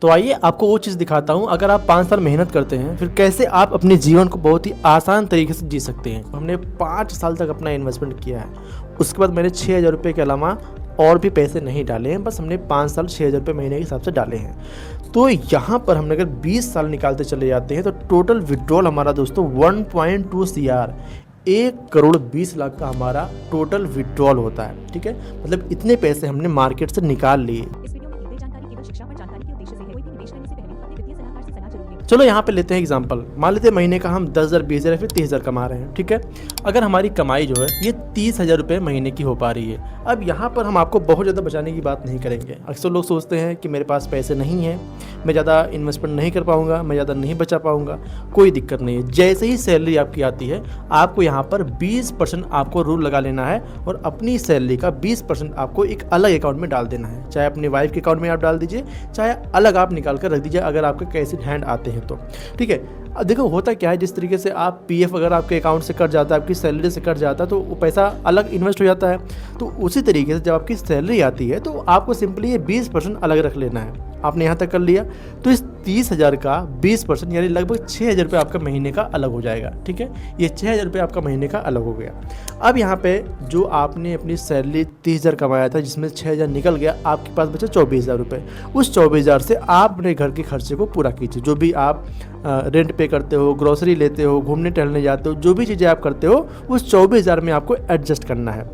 तो आइए आपको वो चीज़ दिखाता हूँ। अगर आप 5 साल मेहनत करते हैं फिर कैसे आप अपने जीवन को बहुत ही आसान तरीके से जी सकते हैं। हमने 5 साल तक अपना इन्वेस्टमेंट किया है, उसके बाद मैंने 6,000 रुपये के अलावा और भी पैसे नहीं डाले हैं, बस हमने 5 साल 6,000 रुपये महीने के हिसाब से डाले हैं। तो यहाँ पर हमने अगर 20 साल निकालते चले जाते हैं तो टोटल विड्रॉल हमारा दोस्तों 1.2 CR 1,20,00,000 का हमारा टोटल विड्रॉल होता है। ठीक है, मतलब इतने पैसे हमने मार्केट से निकाल लिए। इस वीडियो में दी गई जानकारी केवल शिक्षा और जानकारी के उद्देश्य से है। कोई भी निवेश करने से पहले अपने वित्तीय सलाहकार से सलाह जरूर लें। चलो यहाँ पे लेते हैं एग्जांपल। मान लेते हैं महीने का हम 10,000, 20,000 या फिर 30,000 कमा रहे हैं। ठीक है, अगर हमारी कमाई जो है ये 30,000 रुपये महीने की हो पा रही है। अब यहाँ पर हम आपको बहुत ज़्यादा बचाने की बात नहीं करेंगे। अक्सर लोग सोचते हैं कि मेरे पास पैसे नहीं हैं, मैं ज़्यादा इन्वेस्टमेंट नहीं कर पाऊँगा, मैं ज़्यादा नहीं बचा पाऊँगा। कोई दिक्कत नहीं है, जैसे ही सैलरी आपकी आती है आपको यहाँ पर 20% आपको रूल लगा लेना है और अपनी सैलरी का 20% आपको एक अलग अकाउंट में डाल देना है। चाहे अपनी वाइफ के अकाउंट में आप डाल दीजिए, चाहे अलग आप निकाल कर रख दीजिए अगर आपके कैश इन हैंड आते हैं तो। ठीक है, अब देखो होता क्या है, जिस तरीके से आप PF अगर आपके अकाउंट से कट जाता है, आपकी सैलरी से कट जाता है तो वो पैसा अलग इन्वेस्ट हो जाता है। तो उसी तरीके से जब आपकी सैलरी आती है तो आपको सिंपली ये 20% अलग रख लेना है। आपने यहाँ तक कर लिया तो इस 30,000 का 20% यानी लगभग 6,000 रुपये आपका महीने का अलग हो जाएगा। ठीक है, ये 6,000 रुपये आपका महीने का अलग हो गया। अब यहाँ पे जो आपने अपनी सैलरी 30,000 कमाया था जिसमें 6,000 निकल गया, आपके पास बचा 24,000 रुपये। उस 24,000 से आप अपने घर के खर्चे को पूरा कीजिए। जो भी आप रेंट पे करते हो, ग्रोसरी लेते हो, घूमने टहलने जाते हो, जो भी चीज़ें आप करते हो उस 24,000 में आपको एडजस्ट करना है।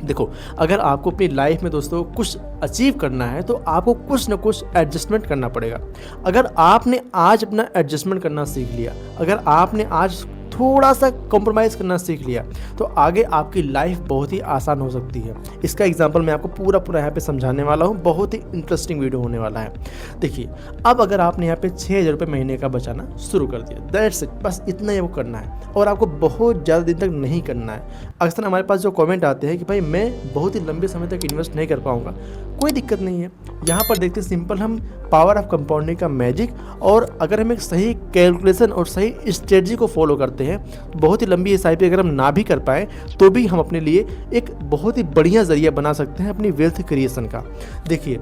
देखो, अगर आपको अपनी लाइफ में दोस्तों कुछ अचीव करना है तो आपको कुछ ना कुछ एडजस्टमेंट करना पड़ेगा। अगर आपने आज अपना एडजस्टमेंट करना सीख लिया, अगर आपने आज थोड़ा सा कॉम्प्रोमाइज़ करना सीख लिया तो आगे आपकी लाइफ बहुत ही आसान हो सकती है। इसका एग्जांपल मैं आपको पूरा यहाँ पे समझाने वाला हूँ, बहुत ही इंटरेस्टिंग वीडियो होने वाला है। देखिए, अब अगर आपने यहाँ पे 6,000 रुपये महीने का बचाना शुरू कर दिया, दैट्स इट, बस इतना ही वो करना है और आपको बहुत ज़्यादा दिन तक नहीं करना है। अक्सर हमारे पास जो कॉमेंट आते हैं कि भाई मैं बहुत ही लंबे समय तक इन्वेस्ट नहीं कर पाऊँगा, कोई दिक्कत नहीं है। यहाँ पर देखते सिंपल हम पावर ऑफ कंपाउंडिंग का मैजिक, और अगर हम एक सही कैलकुलेशन और सही स्ट्रेटजी को फॉलो करते हैं तो बहुत ही लंबी SIP अगर हम ना भी कर पाएँ तो भी हम अपने लिए एक बहुत ही बढ़िया ज़रिया बना सकते हैं अपनी वेल्थ क्रिएशन का। देखिए,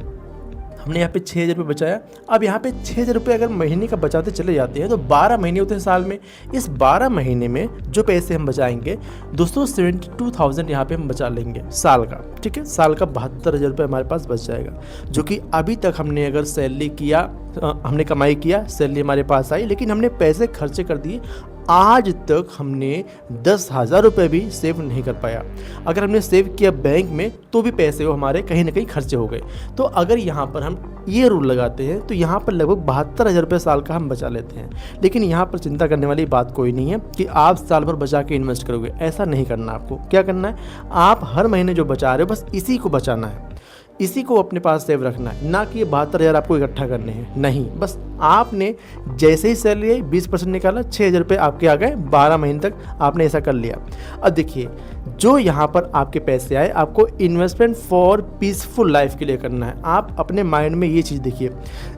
हमने यहाँ पे 6,000 रुपये बचाया। अब यहाँ पे 6,000 रुपये अगर महीने का बचाते चले जाते हैं तो 12 महीने होते हैं साल में। इस 12 महीने में जो पैसे हम बचाएंगे दोस्तों 72,000 यहाँ पे हम बचा लेंगे साल का। ठीक है, साल का 72,000 रुपये हमारे पास बच जाएगा, जो कि अभी तक हमने अगर सैलरी किया, हमने कमाई किया, सैलरी हमारे पास आई, लेकिन हमने पैसे खर्चे कर दिए। आज तक हमने 10,000 रुपये भी सेव नहीं कर पाया। अगर हमने सेव किया बैंक में तो भी पैसे वो हमारे कहीं ना कहीं खर्चे हो गए। तो अगर यहाँ पर हम ये रूल लगाते हैं तो यहाँ पर लगभग 72,000 रुपये साल का हम बचा लेते हैं। लेकिन यहाँ पर चिंता करने वाली बात कोई नहीं है कि आप साल भर बचा के इन्वेस्ट करोगे, ऐसा नहीं करना। आपको क्या करना है, आप हर महीने जो बचा रहे हो बस इसी को बचाना है, इसी को अपने पास सेव रखना है, ना कि ये 72,000 आपको इकट्ठा करने हैं। नहीं, बस आपने जैसे ही सैलरी आई 20% निकाला, 6,000 रुपये आपके आ गए, 12 महीने तक आपने ऐसा कर लिया। अब देखिए, जो यहाँ पर आपके पैसे आए आपको इन्वेस्टमेंट फॉर पीसफुल लाइफ के लिए करना है। आप अपने माइंड में ये चीज़ देखिए,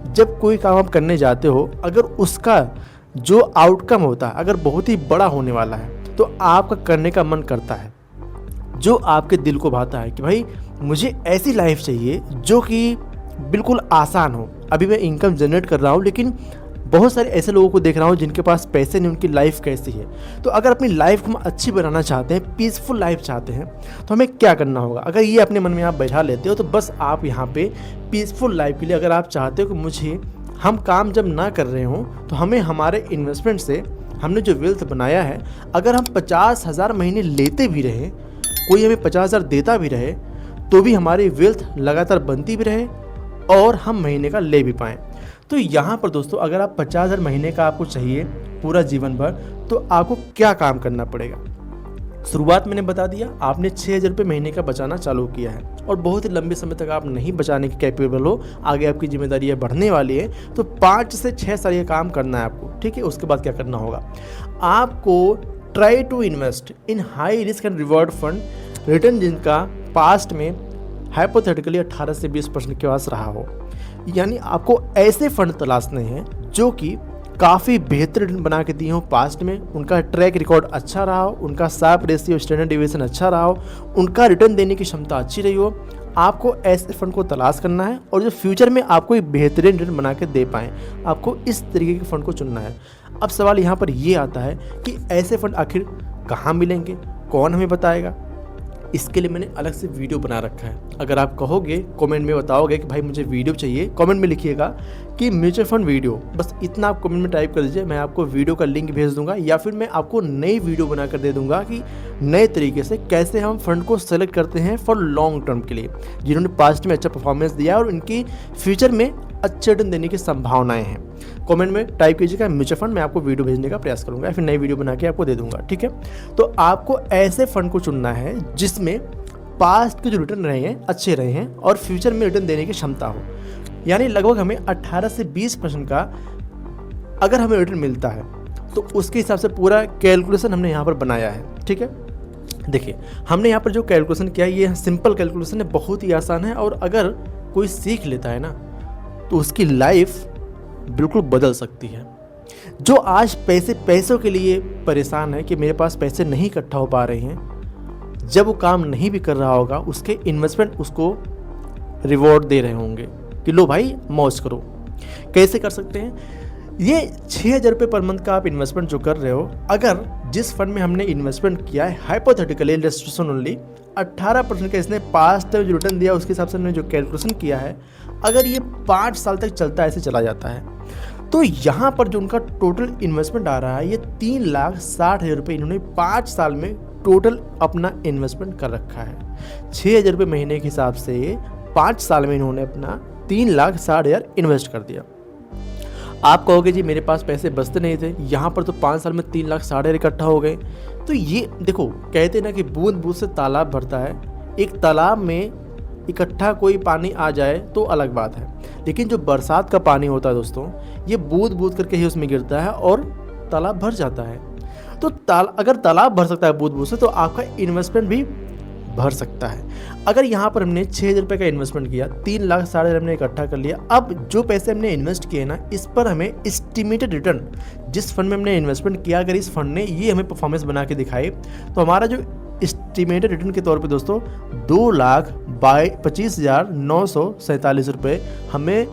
जब कोई काम आप करने जाते हो अगर उसका जो आउटकम होता है अगर बहुत ही बड़ा होने वाला है तो आपका करने का मन करता है, जो आपके दिल को भाता है कि भाई मुझे ऐसी लाइफ चाहिए जो कि बिल्कुल आसान हो। अभी मैं इनकम जनरेट कर रहा हूँ लेकिन बहुत सारे ऐसे लोगों को देख रहा हूँ जिनके पास पैसे नहीं, उनकी लाइफ कैसी है। तो अगर अपनी लाइफ को हम अच्छी बनाना चाहते हैं, पीसफुल लाइफ चाहते हैं, तो हमें क्या करना होगा। अगर ये अपने मन में आप बैठा लेते हो तो बस आप यहाँ पे पीसफुल लाइफ के लिए अगर आप चाहते हो कि मुझे हम काम जब ना कर रहे हों तो हमें हमारे इन्वेस्टमेंट से हमने जो वेल्थ बनाया है, अगर हम 50,000 महीने लेते भी रहे, कोई हमें 50,000 देता भी रहे तो भी हमारी वेल्थ लगातार बनती भी रहे और हम महीने का ले भी पाएँ। तो यहाँ पर दोस्तों अगर आप 50,000 महीने का आपको चाहिए पूरा जीवन भर तो आपको क्या काम करना पड़ेगा। शुरुआत मैंने बता दिया, आपने 6,000 रुपये महीने का बचाना चालू किया है और बहुत ही लंबे समय तक आप नहीं बचाने के कैपेबल हो, आगे आपकी जिम्मेदारियाँ बढ़ने वाली है, तो 5 से 6 साल ये काम करना है आपको। ठीक है, उसके बाद क्या करना होगा, आपको try to invest in high risk and reward fund return जिनका पास्ट में हाइपोथेटिकली 18 से 20% के पास रहा हो। यानी आपको ऐसे फंड तलाशने हैं जो कि काफ़ी बेहतर रिटर्न बना के दिए हों पास्ट में, उनका ट्रैक रिकॉर्ड अच्छा रहा हो, उनका शार्प रेशियो स्टैंडर्ड डिविएशन अच्छा रहा हो, उनका रिटर्न देने की क्षमता अच्छी रही हो, आपको ऐसे फंड को तलाश करना है और जो फ्यूचर में आपको एक बेहतरीन रिटर्न बना के दे पाएँ, आपको इस तरीके के फ़ंड को चुनना है। अब सवाल यहाँ पर ये आता है कि ऐसे फ़ंड आखिर कहाँ मिलेंगे, कौन हमें बताएगा? इसके लिए मैंने अलग से वीडियो बना रखा है। अगर आप कहोगे, कमेंट में बताओगे कि भाई मुझे वीडियो चाहिए, कमेंट में लिखिएगा कि म्यूचुअल फंड वीडियो, बस इतना आप कमेंट में टाइप कर दीजिए, मैं आपको वीडियो का लिंक भेज दूंगा या फिर मैं आपको नई वीडियो बना कर दे दूंगा कि नए तरीके से कैसे हम फंड को सेलेक्ट करते हैं फॉर लॉन्ग टर्म के लिए, जिन्होंने पास्ट में अच्छा परफॉर्मेंस दिया और उनकी फ्यूचर में अच्छे रिटर्न देने की संभावनाएं हैं। कमेंट में टाइप कीजिएगा म्यूचुअल फंड, मैं आपको वीडियो भेजने का प्रयास करूंगा या फिर नई वीडियो बना के आपको दे दूंगा, ठीक है। तो आपको ऐसे फंड को चुनना है जिसमें पास्ट के जो रिटर्न रहे हैं अच्छे रहे हैं और फ्यूचर में रिटर्न देने की क्षमता हो, यानी लगभग हमें 18 से 20% का अगर हमें रिटर्न मिलता है तो उसके हिसाब से पूरा कैलकुलेशन हमने यहाँ पर बनाया है, ठीक है। देखिए, हमने यहाँ पर जो कैलकुलेशन किया है ये सिंपल कैलकुलेशन है, बहुत ही आसान है और अगर कोई सीख लेता है ना तो उसकी लाइफ बिल्कुल बदल सकती है। जो आज पैसों के लिए परेशान है कि मेरे पास पैसे नहीं इकट्ठा हो पा रहे हैं, जब वो काम नहीं भी कर रहा होगा उसके इन्वेस्टमेंट उसको रिवॉर्ड दे रहे होंगे कि लो भाई मौज करो। कैसे कर सकते हैं? ये 6,000 रुपये पर मंथ का आप इन्वेस्टमेंट जो कर रहे हो, अगर जिस फंड में हमने इन्वेस्टमेंट किया है हाइपोथेटिकली इलस्ट्रेशन ओनली 18% का इसने पास्ट जो रिटर्न दिया उसके हिसाब से हमने जो कैलकुलेशन किया है, अगर ये 5 साल तक चलता है, ऐसे चला जाता है, तो यहाँ पर जो उनका टोटल इन्वेस्टमेंट आ रहा है ये 3,60,000 रुपये इन्होंने 5 साल में टोटल अपना इन्वेस्टमेंट कर रखा है। 6,000 रुपये महीने के हिसाब से 5 साल में इन्होंने अपना 3,60,000 इन्वेस्ट कर दिया। आप कहोगे जी मेरे पास पैसे बचते नहीं थे, यहाँ पर तो 5 साल में 3,60,000 इकट्ठा हो गए। तो ये देखो, कहते ना कि बूंद बूंद से तालाब भरता है। एक तालाब में इकट्ठा कोई पानी आ जाए तो अलग बात है, लेकिन जो बरसात का पानी होता है दोस्तों, ये बूंद बूंद करके ही उसमें गिरता है और तालाब भर जाता है। तो अगर तालाब भर सकता है बूंद बूंद से, तो आपका इन्वेस्टमेंट भी भर सकता है। अगर यहाँ पर हमने 6,000 रुपये का इन्वेस्टमेंट किया, 3,60,000 हमने इकट्ठा कर लिया, अब जो पैसे हमने इन्वेस्ट किए ना, इस पर हमें एस्टिमेटेड रिटर्न, जिस फंड में हमने इन्वेस्टमेंट किया, अगर इस फंड ने ये हमें परफॉर्मेंस बना के दिखाए, तो हमारा जो एस्टिमेटेड रिटर्न के तौर पे दोस्तों 2,25,947 रुपये हमें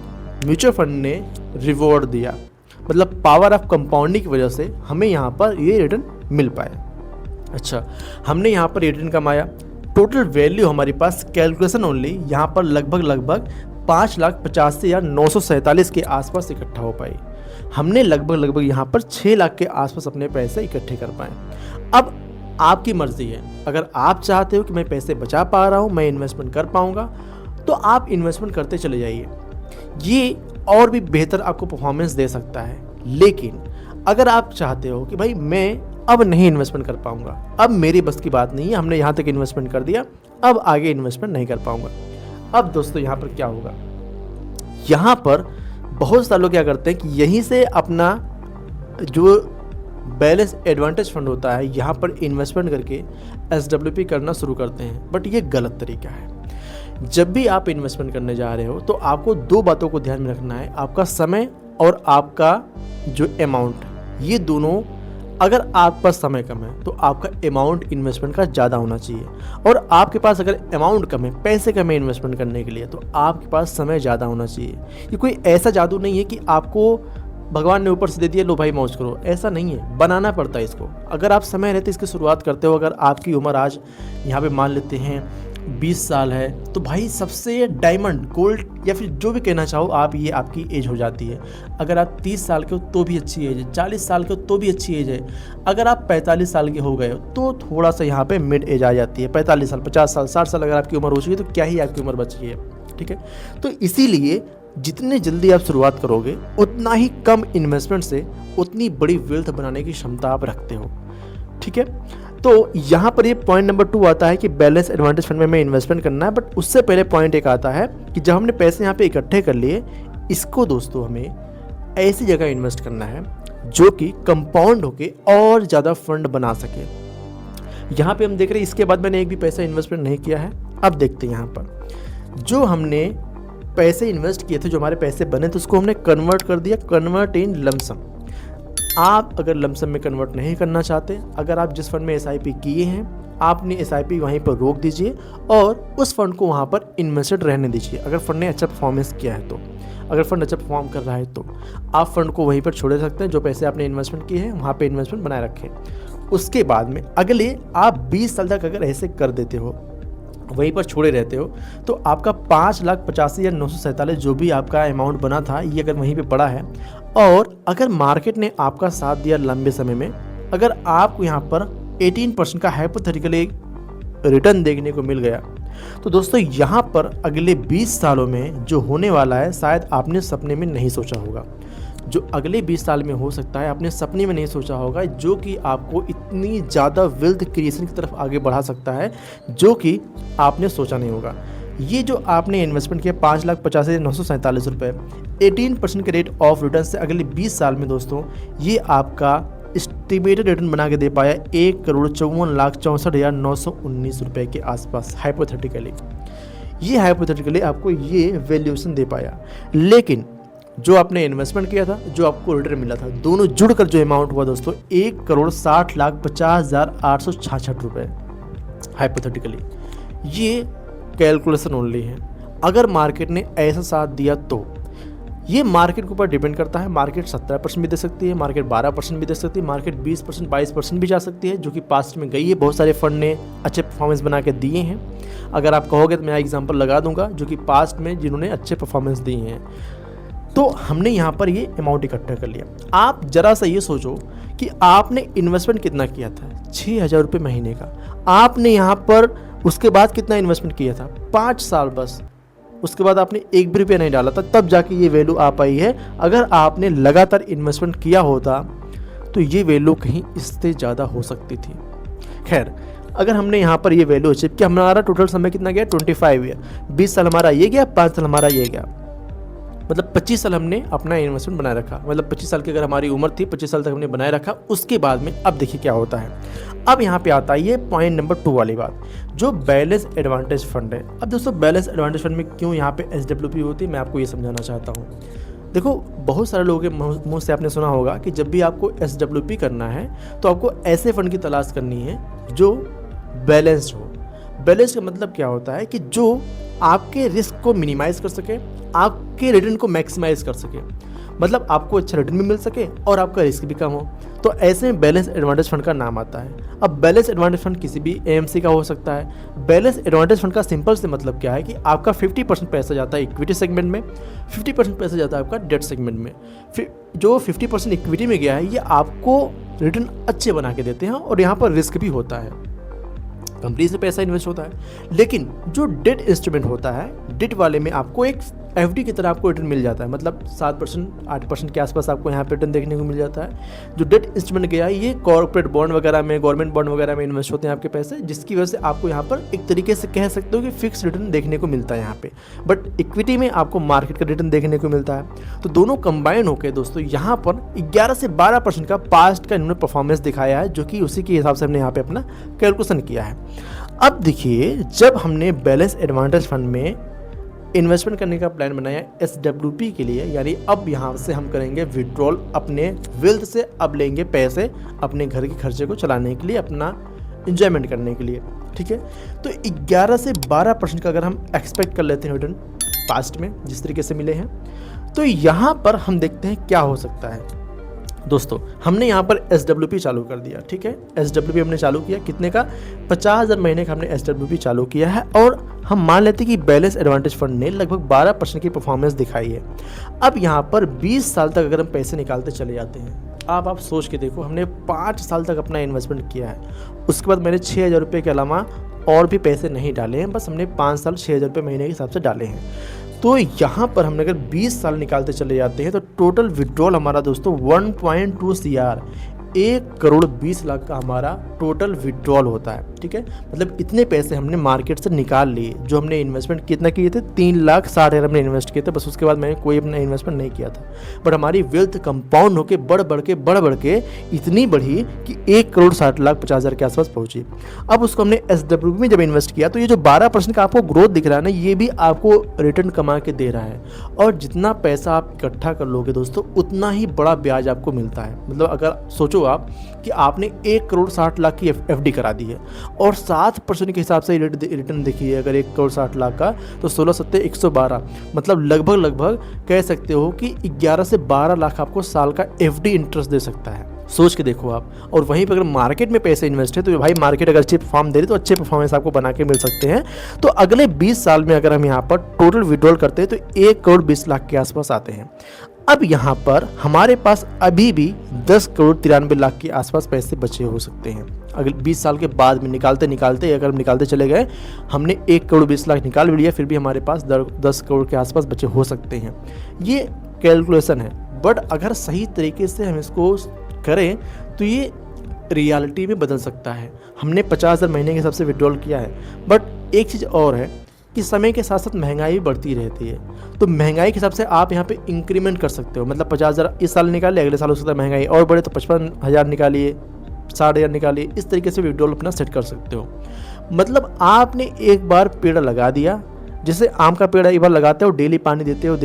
म्यूचुअल फंड ने रिवॉर्ड दिया। मतलब पावर ऑफ कंपाउंडिंग की वजह से हमें यहाँ पर ये रिटर्न मिल पाया। अच्छा, हमने यहाँ पर रिटर्न कमाया, टोटल वैल्यू हमारे पास कैलकुलेशन ओनली यहाँ पर लगभग 5,85,947 के आसपास इकट्ठा हो पाई। हमने लगभग यहाँ पर 6 लाख के आसपास अपने पैसे इकट्ठे कर पाए। अब आपकी मर्जी है, अगर आप चाहते हो कि मैं पैसे बचा पा रहा हूँ, मैं इन्वेस्टमेंट कर पाऊँगा, तो आप इन्वेस्टमेंट करते चले जाइए। ये और भी बेहतर आपको परफॉर्मेंस दे सकता है। लेकिन अगर आप चाहते हो कि भाई मैं अब नहीं इन्वेस्टमेंट कर पाऊंगा, अब मेरी बस की बात नहीं है, हमने यहाँ तक इन्वेस्टमेंट कर दिया, अब आगे इन्वेस्टमेंट नहीं कर पाऊंगा, अब दोस्तों यहाँ पर क्या होगा? यहाँ पर बहुत सारे लोग क्या करते हैं कि यहीं से अपना जो बैलेंस एडवांटेज फंड होता है यहाँ पर इन्वेस्टमेंट करके SWP करना शुरू करते हैं, बट ये गलत तरीका है। जब भी आप इन्वेस्टमेंट करने जा रहे हो तो आपको 2 बातों को ध्यान में रखना है, आपका समय और आपका जो अमाउंट, ये दोनों। अगर आपके पास समय कम है तो आपका अमाउंट इन्वेस्टमेंट का ज़्यादा होना चाहिए, और आपके पास अगर अमाउंट कम है, पैसे कम है इन्वेस्टमेंट करने के लिए, तो आपके पास समय ज़्यादा होना चाहिए। ये कोई ऐसा जादू नहीं है कि आपको भगवान ने ऊपर से दे दिया, लो भाई मौज करो, ऐसा नहीं है, बनाना पड़ता है इसको। अगर आप समय रहते इसकी शुरुआत करते हो, अगर आपकी उम्र आज यहाँ पे मान लेते हैं 20 साल है, तो भाई सबसे डायमंड गोल्ड या फिर जो भी कहना चाहो आप, ये आपकी एज हो जाती है। अगर आप 30 साल के हो तो भी अच्छी एज है, 40 साल के हो तो भी अच्छी एज है। अगर आप 45 साल के हो गए हो तो थोड़ा सा यहाँ पे मिड एज आ जाती है। 45 साल, 50 साल, 60 साल अगर आपकी उम्र हो चुकी है तो क्या ही आपकी उम्र बची है, ठीक है। तो इसीलिए जितने जल्दी आप शुरुआत करोगे, उतना ही कम इन्वेस्टमेंट से उतनी बड़ी वेल्थ बनाने की क्षमता आप रखते हो, ठीक है। तो यहाँ पर ये पॉइंट नंबर 2 आता है कि बैलेंस एडवांटेज फंड में हमें इन्वेस्टमेंट करना है, बट उससे पहले पॉइंट एक आता है कि जब हमने पैसे यहाँ पे इकट्ठे कर लिए, इसको दोस्तों हमें ऐसी जगह इन्वेस्ट करना है जो कि कंपाउंड होके और ज़्यादा फंड बना सके। यहाँ पे हम देख रहे हैं, इसके बाद मैंने एक भी पैसा इन्वेस्टमेंट नहीं किया है। अब देखते हैं यहाँ पर जो हमने पैसे इन्वेस्ट किए थे, जो हमारे पैसे बने थे, उसको हमने कन्वर्ट कर दिया, कन्वर्ट इन लमसम। आप अगर लमसम में कन्वर्ट नहीं करना चाहते, अगर आप जिस फंड में SIP किए हैं आपने SIP वहीं पर रोक दीजिए और उस फंड को वहाँ पर इन्वेस्टेड रहने दीजिए। अगर फंड ने अच्छा परफॉर्मेंस किया है तो, अगर फंड अच्छा परफॉर्म कर रहा है तो आप फंड को वहीं पर छोड़ सकते हैं। जो पैसे आपने इन्वेस्टमेंट किए हैं वहाँ पे इन्वेस्टमेंट बनाए रखें। उसके बाद में अगले आप 20 साल तक अगर ऐसे कर देते हो, वहीं पर छोड़े रहते हो, तो आपका 5,85,947 जो भी आपका अमाउंट बना था ये अगर वहीं पे पड़ा है, और अगर मार्केट ने आपका साथ दिया लंबे समय में, अगर आपको यहाँ पर 18% का हाइपोथेटिकली रिटर्न देखने को मिल गया, तो दोस्तों यहाँ पर अगले 20 सालों में जो होने वाला है शायद आपने सपने में नहीं सोचा होगा। जो अगले 20 साल में हो सकता है आपने सपने में नहीं सोचा होगा, जो कि आपको इतनी ज़्यादा वेल्थ क्रिएशन की तरफ आगे बढ़ा सकता है जो कि आपने सोचा नहीं होगा। ये जो आपने इन्वेस्टमेंट किया 5,85,947 रुपये, 18% के रेट ऑफ रिटर्न से अगले 20 साल में दोस्तों ये आपका एस्टिमेटेड रिटर्न बना के दे पाया 1,54,64,919 रुपये के आसपास हाइपोथेटिकली। ये हाइपोथेटिकली आपको ये वैल्यूएशन दे पाया। लेकिन जो आपने इन्वेस्टमेंट किया था, जो आपको रिटर्न मिला था, दोनों जुड़कर जो अमाउंट हुआ दोस्तों 1,60,50,866 रुपये हाइपोथेटिकली। ये कैलकुलेशन ओनली है। अगर मार्केट ने ऐसा साथ दिया तो ये मार्केट के ऊपर डिपेंड करता है। मार्केट 17% भी दे सकती है, मार्केट 12% भी दे सकती है, मार्केट 20%, 22% भी जा सकती है, जो कि पास्ट में गई है। बहुत सारे फंड ने अच्छे परफॉर्मेंस बना के दिए हैं। अगर आप कहोगे तो मैं एग्जांपल लगा दूंगा जो कि पास्ट में जिन्होंने अच्छे परफॉर्मेंस दिए हैं। तो हमने यहाँ पर ये अमाउंट इकट्ठा कर लिया। आप जरा सा ये सोचो कि आपने इन्वेस्टमेंट कितना किया था, 6,000 रुपये महीने का। आपने यहाँ पर उसके बाद कितना इन्वेस्टमेंट किया था, 5 साल बस। उसके बाद आपने एक भी रुपया नहीं डाला था, तब जाके ये वैल्यू आ पाई है। अगर आपने लगातार इन्वेस्टमेंट किया होता तो ये वैल्यू कहीं इससे ज़्यादा हो सकती थी। खैर, अगर हमने यहाँ पर ये वैल्यू अचीव किया, हमारा टोटल समय कितना गया, 25 ईयर। 20 साल हमारा ये गया, 5 साल हमारा ये गया, मतलब 25 साल हमने अपना इन्वेस्टमेंट बनाए रखा। मतलब 25 साल की अगर हमारी उम्र थी, 25 साल तक हमने बनाए रखा। उसके बाद में अब देखिए क्या होता है। अब यहाँ पे आता है ये पॉइंट नंबर 2 वाली बात, जो बैलेंस एडवांटेज फंड है। अब दोस्तों बैलेंस एडवांटेज फंड में क्यों यहाँ पे SWP होती है, मैं आपको ये समझाना चाहता हूँ। देखो, बहुत सारे लोगों के मुँह से आपने सुना होगा कि जब भी आपको SWP करना है तो आपको ऐसे फंड की तलाश करनी है जो बैलेंस्ड हो। बैलेंस का मतलब क्या होता है कि जो आपके रिस्क को मिनिमाइज कर सके, आपके रिटर्न को मैक्सिमाइज कर सके, मतलब आपको अच्छा रिटर्न भी मिल सके और आपका रिस्क भी कम हो। तो ऐसे में बैलेंस एडवांटेज फंड का नाम आता है। अब बैलेंस एडवांटेज फंड किसी भी AMC का हो सकता है। बैलेंस एडवांटेज फंड का सिंपल से मतलब क्या है कि आपका 50% पैसा जाता है इक्विटी सेगमेंट में, 50% पैसा जाता है आपका डेट सेगमेंट में। फिर जो 50% इक्विटी में गया है ये आपको रिटर्न अच्छे बना के देते हैं और यहाँ पर रिस्क भी होता है, कंपनी से पैसा इन्वेस्ट होता है। लेकिन जो डेट इंस्ट्रूमेंट होता है, डेट वाले में आपको एक FD की तरह आपको रिटर्न मिल जाता है, मतलब 7%, 8% के आसपास आपको यहाँ पे रिटर्न देखने को मिल जाता है। जो डेट इंस्ट्रूमेंट गया है ये कॉर्पोरेट बॉन्ड वगैरह में, गवर्नमेंट बॉन्ड वगैरह में इन्वेस्ट होते हैं आपके पैसे, जिसकी वजह से आपको यहाँ पर एक तरीके से कह सकते हो कि फिक्स रिटर्न देखने को मिलता है यहाँ पे। बट इक्विटी में आपको मार्केट का रिटर्न देखने को मिलता है। तो दोनों कंबाइन होकर दोस्तों यहाँ पर 11 से 12% का पास्ट का इन्होंने परफॉर्मेंस दिखाया है, जो कि उसी के हिसाब से हमने यहाँ पे अपना कैलकुलेशन किया है। अब देखिए, जब हमने बैलेंस एडवांटेज फंड में इन्वेस्टमेंट करने का प्लान बनाया SWP के लिए, यानी अब यहाँ से हम करेंगे विड्रॉल अपने वेल्थ से, अब लेंगे पैसे अपने घर के खर्चे को चलाने के लिए, अपना एंजॉयमेंट करने के लिए, ठीक है। तो 11 से 12% का अगर हम एक्सपेक्ट कर लेते हैं रिटर्न पास्ट में जिस तरीके से मिले हैं, तो यहाँ पर हम देखते हैं क्या हो सकता है। दोस्तों, हमने यहाँ पर SWP चालू कर दिया, ठीक है। SWP हमने चालू किया, कितने का, 50,000 महीने का हमने SWP चालू किया है। और हम मान लेते हैं कि बैलेंस एडवांटेज फंड ने लगभग 12% की परफॉर्मेंस दिखाई है। अब यहाँ पर 20 साल तक अगर हम पैसे निकालते चले जाते हैं, आप सोच के देखो, हमने 5 साल तक अपना इन्वेस्टमेंट किया है, उसके बाद मैंने 6,000 रुपये के अलावा और भी पैसे नहीं डाले हैं, बस हमने 5 साल 6,000 रुपये महीने के हिसाब से डाले हैं। तो यहाँ पर हमने अगर 20 साल निकालते चले जाते हैं तो टोटल विड्रॉल हमारा दोस्तों 1.2 CR, 1,20,00,000 का हमारा टोटल विड्रॉल होता है, ठीक है। मतलब इतने पैसे हमने मार्केट से निकाल लिए। जो हमने इन्वेस्टमेंट कितना किए थे, 3,60,000 हमने इन्वेस्ट किए थे, बस उसके बाद मैंने कोई अपना इन्वेस्टमेंट नहीं किया था। बट हमारी वेल्थ कंपाउंड होकर बढ़ बढ़ के इतनी बढ़ी कि 1,60,50,000 के आसपास पहुंची। अब उसको हमने SWP में जब इन्वेस्ट किया तो ये जो 12% का आपको ग्रोथ दिख रहा है ना, ये भी आपको रिटर्न कमा के दे रहा है। और जितना पैसा आप इकट्ठा कर लोगे दोस्तों, उतना ही बड़ा ब्याज आपको मिलता है। मतलब अगर सोचो सोचो आप कि आपने 1,60,00,000 की FD करा दी है और 7% के हिसाब से रिटर्न देखिए, अगर 1,60,00,000 का तो 16 सत्ते 112, मतलब लगभग कह सकते हो कि 11 से 12 लाख आपको साल का FD इंटरेस्ट दे सकता है। सोच के देखो आप। और वहीं पर अगर मार्केट में पैसे इन्वेस्ट है तो भाई मार्केट अगर अच्छी परफॉर्म दे रही तो अच्छे परफॉर्मेंस आपको बना के मिल सकते हैं। तो अगले 20 साल में अगर हम यहाँ पर टोटल विड्रॉल करते हैं तो 1,20,00,000 के आसपास आते हैं। अब यहाँ पर हमारे पास अभी भी 10,93,00,000 के आसपास पैसे बचे हो सकते हैं। अगर 20 साल के बाद में निकालते अगर हम निकालते चले गए, हमने 1,20,00,000 निकाल भी लिया, फिर भी हमारे पास 10 करोड़ के आसपास बचे हो सकते हैं। ये कैलकुलेशन है, बट अगर सही तरीके से हम इसको करें तो ये रियलिटी में बदल सकता है। हमने 50,000 महीने के हिसाब से विड्रॉल किया है, बट एक चीज़ और है कि समय के साथ साथ महंगाई भी बढ़ती रहती है। तो महंगाई के हिसाब से आप यहाँ पे इंक्रीमेंट कर सकते हो, मतलब 50,000 इस साल निकालिए, अगले साल हो सकता है महंगाई और बढ़े तो 55,000 निकालिए, 60,000 निकालिए, इस तरीके से विड्रॉल अपना सेट कर सकते हो। मतलब आपने एक बार पेड़ लगा दिया, जैसे आम का पेड़ एक बार लगाते हो, डेली पानी देते हो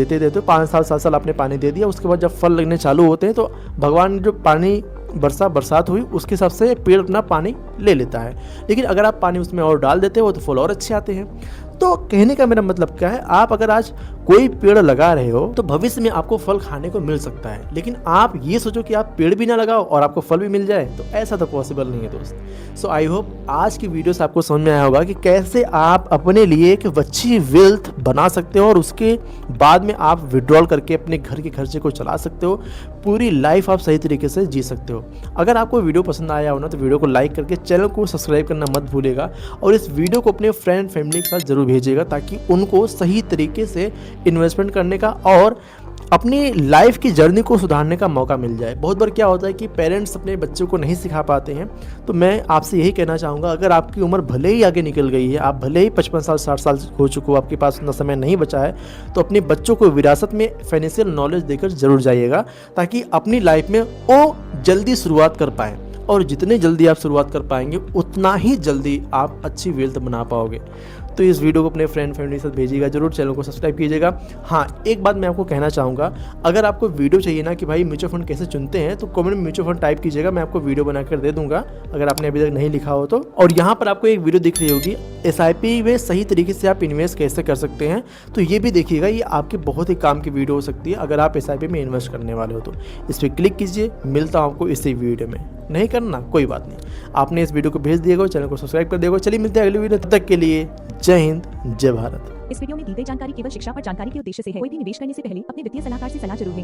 5 साल 7 साल आपने पानी दे दिया, उसके बाद जब फल लगने चालू होते हैं तो भगवान ने जो पानी बरसात हुई उसके हिसाब से पेड़ अपना पानी ले लेता है। लेकिन अगर आप पानी उसमें और डाल देते हो तो फल और अच्छे आते हैं। तो कहने का मेरा मतलब क्या है, आप अगर आज कोई पेड़ लगा रहे हो तो भविष्य में आपको फल खाने को मिल सकता है। लेकिन आप ये सोचो कि आप पेड़ भी ना लगाओ और आपको फल भी मिल जाए, तो ऐसा तो पॉसिबल नहीं है दोस्त। सो आई होप आज की वीडियो से आपको समझ में आया होगा कि कैसे आप अपने लिए एक अच्छी वेल्थ बना सकते हो और उसके बाद में आप विड्रॉल करके अपने घर के खर्चे को चला सकते हो, पूरी लाइफ आप सही तरीके से जी सकते हो। अगर आपको वीडियो पसंद आया हो ना तो वीडियो को लाइक करके चैनल को सब्सक्राइब करना मत भूलिएगा और इस वीडियो को अपने फ्रेंड फैमिली के साथ जरूर भेजिएगा ताकि उनको सही तरीके से इन्वेस्टमेंट करने का और अपनी लाइफ की जर्नी को सुधारने का मौका मिल जाए। बहुत बार क्या होता है कि पेरेंट्स अपने बच्चों को नहीं सिखा पाते हैं, तो मैं आपसे यही कहना चाहूँगा, अगर आपकी उम्र भले ही आगे निकल गई है, आप भले ही 55 साल 60 साल हो चुके हो, आपके पास उतना समय नहीं बचा है, तो अपने बच्चों को विरासत में फाइनेंशियल नॉलेज देकर जरूर जाइएगा ताकि अपनी लाइफ में वो जल्दी शुरुआत कर पाएँ। और जितने जल्दी आप शुरुआत कर पाएंगे उतना ही जल्दी आप अच्छी वेल्थ बना पाओगे। तो इस वीडियो को अपने फ्रेंड फैमिली के साथ भेजिएगा, जरूर चैनल को सब्सक्राइब कीजिएगा। हाँ, एक बात मैं आपको कहना चाहूँगा, अगर आपको वीडियो चाहिए ना कि भाई म्यूचुअल फंड कैसे चुनते हैं, तो कमेंट में म्यूचुअल फंड टाइप कीजिएगा, मैं आपको वीडियो बनाकर दे दूंगा अगर आपने अभी तक नहीं लिखा हो तो। और यहाँ पर आपको एक वीडियो दिख रही होगी SIP में सही तरीके से आप इन्वेस्ट कैसे कर सकते हैं, तो ये भी देखिएगा, ये आपके बहुत ही काम की वीडियो हो सकती है अगर आप SIP में इन्वेस्ट करने वाले हो तो। इस पर क्लिक कीजिए, मिलता हूँ आपको इसी वीडियो में। नहीं करना कोई बात नहीं, आपने इस वीडियो को भेज दिएगा, चैनल को सब्सक्राइब कर दिएगा। चलिए मिलते हैं अगली वीडियो, तब तक के लिए जय हिंद जय भारत। इस वीडियो में दी गई जानकारी केवल शिक्षा और जानकारी के उद्देश्य से है। कोई भी निवेश करने से पहले अपने वित्तीय सलाहकार से सलाह जरूर लें।